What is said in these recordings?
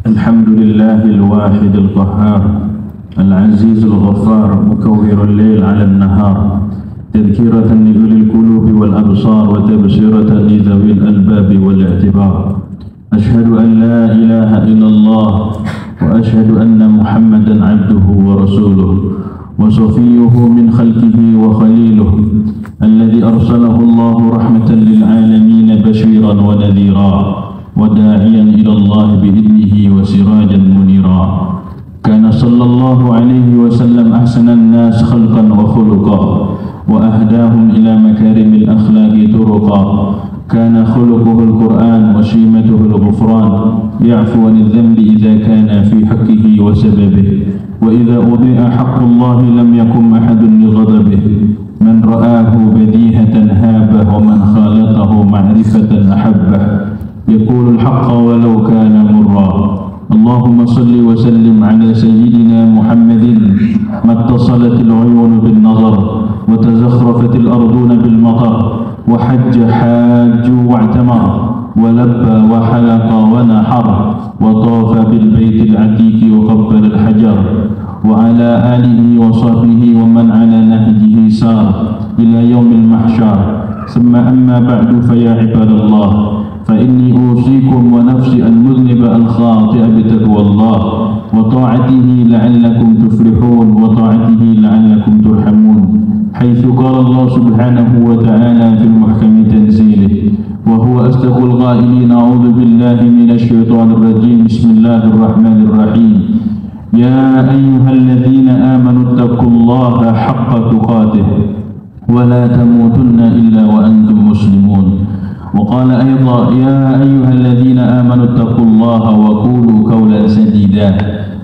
الحمد لله الواحد القهار العزيز الغفار مكور الليل على النهار تذكرة لأولي القلوب والأبصار وتبصرة لذوي الألباب والاعتبار أشهد أن لا إله إلا الله وأشهد أن محمدا عبده ورسوله وصفيه من خلقه وخليله الذي أرسله الله رحمة للعالمين بشيرا ونذيرا وداعيا إلى الله بإذنه وسراجا منيرا كان صلى الله عليه وسلم أحسن الناس خلقا وخلقا وأهداهم إلى مكارم الأخلاق طرقا كان خلقه القرآن وشيمته الغفران يعفو عن الذنب إذا كان في حقه وسببه وإذا أضيع حق الله لم يقم أحد لغضبه من رآه بديهة هابه ومن خالطه معرفة أحبه يقول الحق ولو كان مرا اللهم صل وسلم على سيدنا محمد ما اتصلت العيون بالنظر وتزخرفت الأرضون بالمطر وحج حاج واعتمر ولبى وحلق ونحر وطاف بالبيت العتيق وقبل الحجر وعلى آله وصحبه ومن على نهجه سار إلى يوم المحشر ثم أما بعد فيا عباد الله فإني أوصيكم ونفسي المذنب الخاطئ بتقوى الله وطاعته لعلكم تفلحون وطاعته لعلكم ترحمون حيث قال الله سبحانه وتعالى في المحكم تنزيله وهو أصدق القائلين أعوذ بالله من الشيطان الرجيم بسم الله الرحمن الرحيم يا أيها الذين آمنوا اتقوا الله حق تقاته ولا تموتن إلا وأنتم مسلمون وقال أيضا يا أيها الذين آمنوا اتقوا الله وقولوا قولا سديدا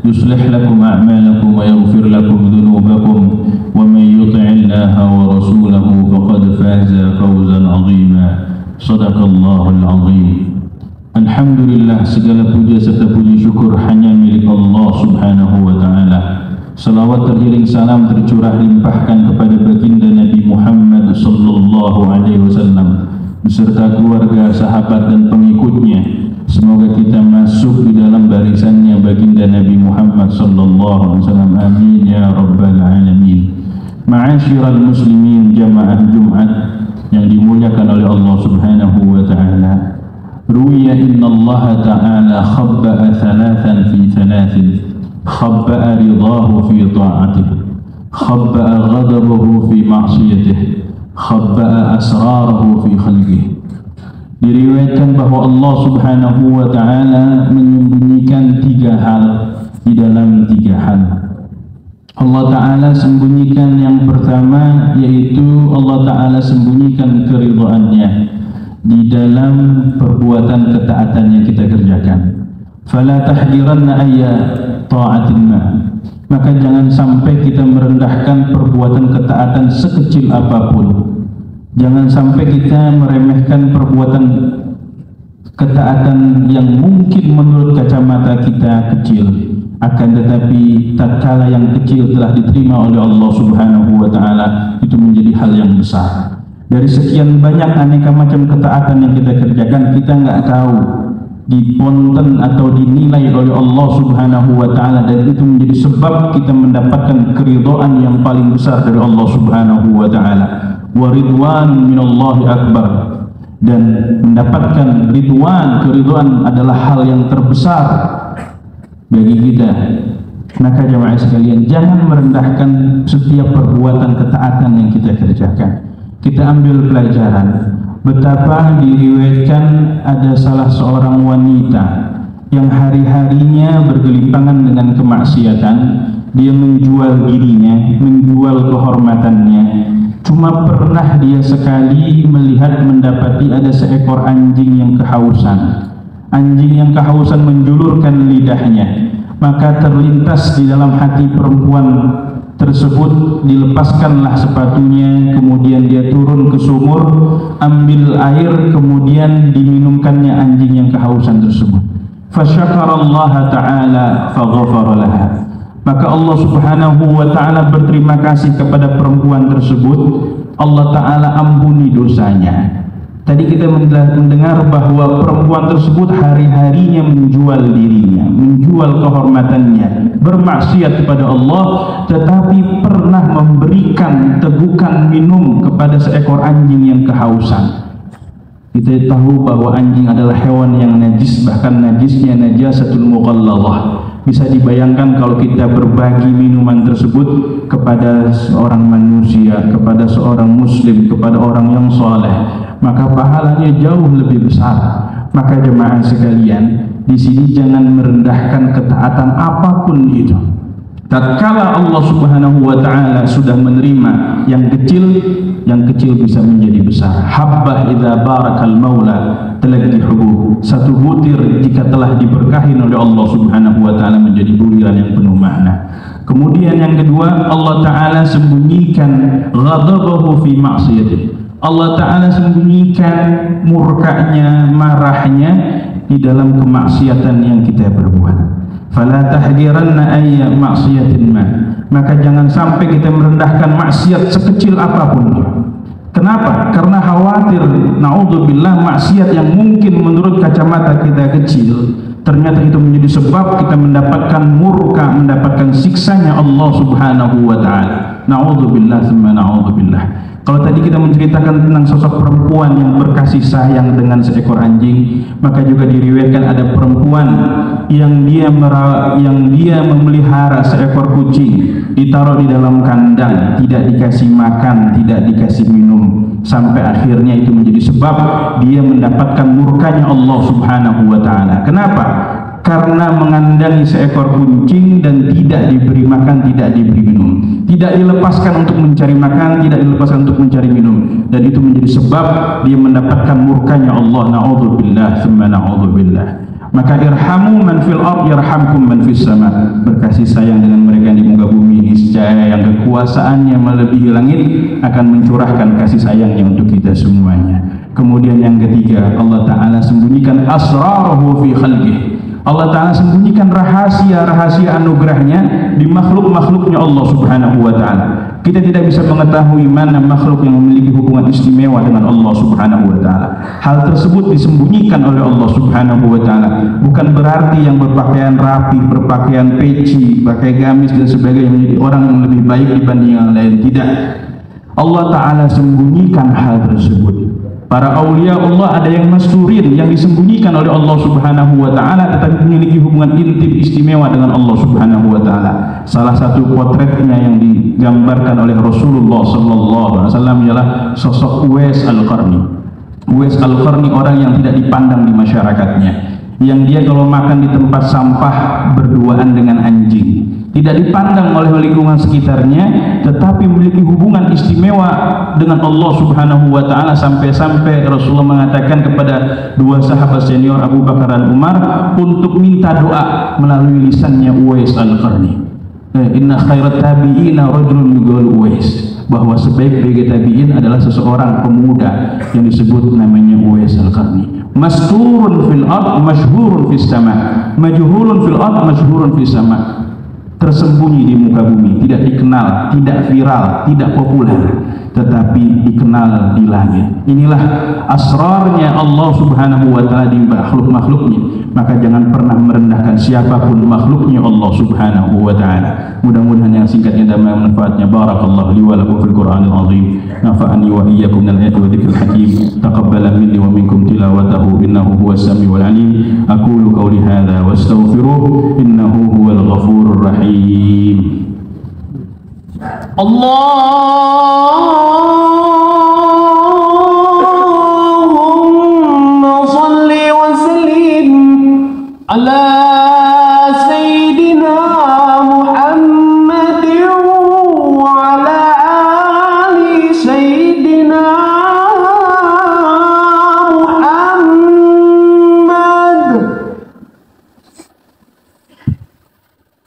يصلح لكم أعمالكم ويغفر لكم ذنوبكم ومن يطع الله ورسوله فقد فاز فوزا عظيما صدق الله العظيم. Alhamdulillah, segala puja serta puji syukur hanya milik Allah Subhanahu wa Ta'ala. Salawat teriring salam tercurah limpahkan kepada baginda Nabi Muhammad sallallahu alaihi wasallam beserta keluarga, sahabat dan pengikutnya. Semoga kita masuk di dalam barisannya baginda Nabi Muhammad sallallahu alaihi wasallam. Amin ya rabbal alamin. Ma'asyiral muslimin, jamaah Jumat yang dimuliakan oleh Allah Subhanahu wa Ta'ala. Ruwiya inna Allah Ta'ala khabba'a thalathan fi thalathin, khabba'a ridahu fi ta'atih, khabba'a ghadabahu fi ma'siyatih, khabba'a asrarahu fi khalqih. Diriwayatkan bahwa Allah Subhanahu wa Ta'ala menyembunyikan tiga hal di dalam tiga hal. Allah Ta'ala sembunyikan yang pertama, yaitu Allah Ta'ala sembunyikan keridhaannya di dalam perbuatan ketaatan yang kita kerjakan. Fala tahdiranna ayya ta'atin ma, maka jangan sampai kita merendahkan perbuatan ketaatan sekecil apapun. Jangan sampai kita meremehkan perbuatan ketaatan yang mungkin menurut kacamata kita kecil, akan tetapi tatkala yang kecil telah diterima oleh Allah Subhanahu wa Ta'ala, itu menjadi hal yang besar. Dari sekian banyak aneka macam ketaatan yang kita kerjakan, kita nggak tahu diponten atau dinilai oleh Allah Subhanahu wa Ta'ala, dan itu menjadi sebab kita mendapatkan keridhaan yang paling besar dari Allah Subhanahu wa Ta'ala. Wa ridwan minallahi akbar, dan mendapatkan ridwan, keridhaan adalah hal yang terbesar bagi kita. Maka jemaah sekalian, jangan merendahkan setiap perbuatan ketaatan yang kita kerjakan. Kita ambil pelajaran betapa diriwayatkan ada salah seorang wanita yang hari-harinya bergelimpangan dengan kemaksiatan. Dia menjual dirinya, menjual kehormatannya. Cuma pernah dia sekali melihat mendapati ada seekor anjing yang kehausan. Anjing yang kehausan menjulurkan lidahnya. Maka terlintas di dalam hati perempuan tersebut, dilepaskanlah sepatunya, kemudian dia turun ke sumur, ambil air, kemudian diminumkannya anjing yang kehausan tersebut. Fasyakarallaha ta'ala faghafara laha, maka Allah Subhanahu wa Ta'ala berterima kasih kepada perempuan tersebut. Allah Ta'ala ampuni dosanya. Tadi kita mendengar bahwa perempuan tersebut hari-harinya menjual dirinya, menjual kehormatannya, bermaksiat kepada Allah, tetapi pernah memberikan tegukan minum kepada seekor anjing yang kehausan. Kita tahu bahwa anjing adalah hewan yang najis, bahkan najisnya najasatul mughalladhah. Bisa dibayangkan kalau kita berbagi minuman tersebut kepada seorang manusia, kepada seorang muslim, kepada orang yang soleh, maka pahalanya jauh lebih besar. Maka jemaah sekalian, di sini jangan merendahkan ketaatan apapun itu. Tatkala Allah Subhanahu wa taala sudah menerima yang kecil bisa menjadi besar. Habbah idza barakal maula talaqqihu. Satu butir jika telah diberkahi oleh Allah Subhanahu wa taala menjadi butiran yang penuh makna. Kemudian yang kedua, Allah taala sembunyikan ghadabahu fi ma'siyatih. Allah taala sembunyikan murkanya, marahnya di dalam kemaksiatan yang kita perbuat. Fala tahdiranna ayya ma'siyatin ma. Maka jangan sampai kita merendahkan maksiat sekecil apapun. Kenapa? Karena khawatir naudzubillah maksiat yang mungkin menurut kacamata kita kecil, ternyata itu menjadi sebab kita mendapatkan murka, mendapatkan siksanya Allah Subhanahu wa taala. Naudzubillah tsumma naudzubillah. Kalau tadi kita menceritakan tentang sosok perempuan yang berkasih sayang dengan seekor anjing, maka juga diriwayatkan ada perempuan yang dia memelihara seekor kucing, ditaruh di dalam kandang, tidak dikasih makan, tidak dikasih minum, sampai akhirnya itu menjadi sebab dia mendapatkan murkanya Allah Subhanahu wa taala. Kenapa? Karena mengandangi seekor kucing dan tidak diberi makan, tidak diberi minum, tidak dilepaskan untuk mencari makan, tidak dilepaskan untuk mencari minum, dan itu menjadi sebab dia mendapatkan murkanya Allah. Na'udzubillah tsumma na'udzubillah. Maka irhamu man fil ard yarhamkum man fis sama. Berkasih sayang dengan mereka yang di muka bumi, niscaya yang kekuasaannya melebihi langit akan mencurahkan kasih sayangnya untuk kita semuanya. Kemudian yang ketiga, Allah taala sembunyikan asrarahu fi khalqihi. Allah Ta'ala sembunyikan rahasia-rahasia anugerahnya di makhluk-makhluknya Allah Subhanahu wa Ta'ala. Kita tidak bisa mengetahui mana makhluk yang memiliki hubungan istimewa dengan Allah Subhanahu wa Ta'ala. Hal tersebut disembunyikan oleh Allah Subhanahu wa Ta'ala. Bukan berarti yang berpakaian rapi, berpakaian peci, pakai gamis dan sebagainya menjadi orang yang lebih baik dibanding yang lain. Tidak. Allah Ta'ala sembunyikan hal tersebut. Para aulia Allah ada yang masturin, yang disembunyikan oleh Allah Subhanahu wa taala, tetapi memiliki hubungan intim istimewa dengan Allah Subhanahu wa taala. Salah satu potretnya yang digambarkan oleh Rasulullah sallallahu alaihi wasallam ialah sosok Uwais Al-Qarni. Uwais Al-Qarni orang yang tidak dipandang di masyarakatnya, yang dia kalau makan di tempat sampah berduaan dengan anjing, tidak dipandang oleh lingkungan sekitarnya, tetapi memiliki hubungan istimewa dengan Allah Subhanahu wa taala, sampai-sampai Rasulullah mengatakan kepada dua sahabat senior Abu Bakar dan Umar untuk minta doa melalui lisannya Uwais Al-Qarni. Inna khairat tabi'ina rajulun yuqalu Uwais, bahwa sebaik-baik tabi'in adalah seseorang pemuda yang disebut namanya Uwais Al-Qarni. Masturun fil ard masyhurun fis sama, majhulun fil ard masyhurun fis sama. Tersembunyi di muka bumi, tidak dikenal, tidak viral, tidak populer, tetapi dikenal di langit. Inilah asrarnya Allah Subhanahu wa taala di makhluk-makhluknya. Maka jangan pernah merendahkan siapapun makhluknya Allah Subhanahu wa taala. Mudah-mudahan yang singkatnya dan manfaatnya. Barakallahu li wa lakum fil Qur'anil azim. Nafa'ani wa iyyakum minal ayati wa dzikril hakim. Taqabbala minni wa minkum tilawatahu innahu huwas samiul alim. Aqulu qawli hadza wa astaghfiruh innahu huwal ghafurur rahim. Allahumma salli wa sallim ala sayyidina Muhammadin wa ala ali sayyidina Muhammad.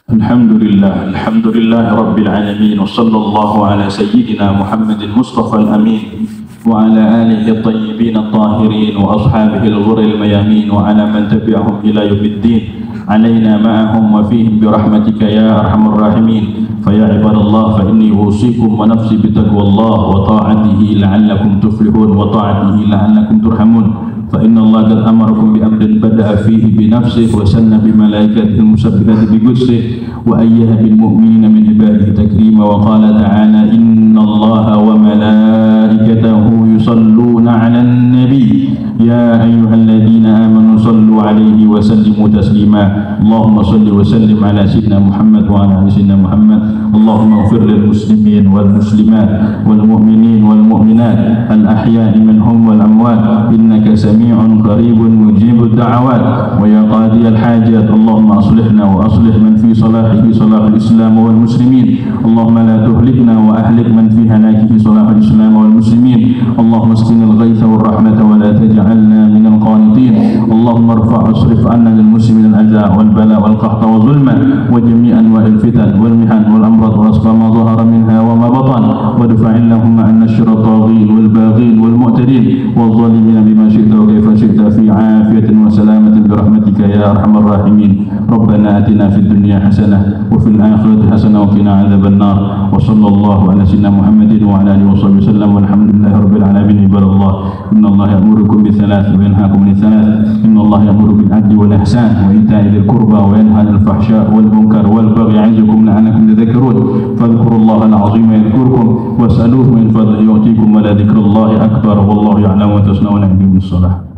Alhamdulillah Rabbil Alamin. Wa sallallahu ala sayyidina Muhammadin Mustafa al-Amin wa ala alihi at-tayyibin at-tahirin wa ashabihi al-ghurri al-mayamin wa ala man tabi'ahum ila yaumiddin. علينا معهم وفيهم برحمتك يا أرحم الراحمين. فيا عباد الله فإني أوصيكم ونفسي بتقوى الله وطاعته لعلكم تفلحون وطاعته لعلكم ترحمون. فإن الله قد أمركم بأمر بدأ فيه بنفسه وسن بملائكته المسبحة بقدسه وأيها بالمؤمنين من عباده تكريما وقال تعالى إن الله وملائكته يصلون على النبي يا أيها الذين آمنوا صلوا عليه وسلموا تسليما. اللهم صل وسلم على سيدنا محمد وعلى آل سيدنا محمد. اللهم اغفر للمسلمين والمسلمات والمؤمنين والمؤمنات الأحياء منهم والأموات إنك سميع قريب مجيب الدعوات ويا قاضي الحاجات. اللهم أصلحنا وأصلح من في صلاحه صلاح الإسلام والمسلمين. اللهم لا تهلكنا وأهلك من في هلاكه صلاح الإسلام والمسلمين. اللهم اسقنا الغيث والرحمة ولا تجعلنا من القانطين. اللهم ارفع واصرف عنا للمسلمين الأذى والبلاء والقحط والظلم وجميع أنواع الفتن والمحن والأمراض والأسقام ما ظهر منها وما بطن وادفع اللهم عنا الشر الطاغين والباغين والمعتدين والظالمين بما شئت وكيف شئت في عافية وسلامة برحمتك يا أرحم الراحمين. ربنا آتنا في الدنيا حسنة وفي الآخرة حسنة وقنا عذاب النار. وصلى الله على سيدنا محمد وعلى آله وصحبه وسلم والحمد لله رب العالمين. عباد الله إن الله يأمركم بثلاث وينهاكم عن ثلاث. إن الله يأمر بالعدل والإحسان وإيتاء ذي القربى وينهى عن الفحشاء والمنكر والبغي يعظكم لعلكم تذكرون. فاذكروا الله العظيم يذكركم واسألوه من فضله يؤتيكم ولذكر الله أكبر والله يعلم وتصنعون. أقيموا الصلاة.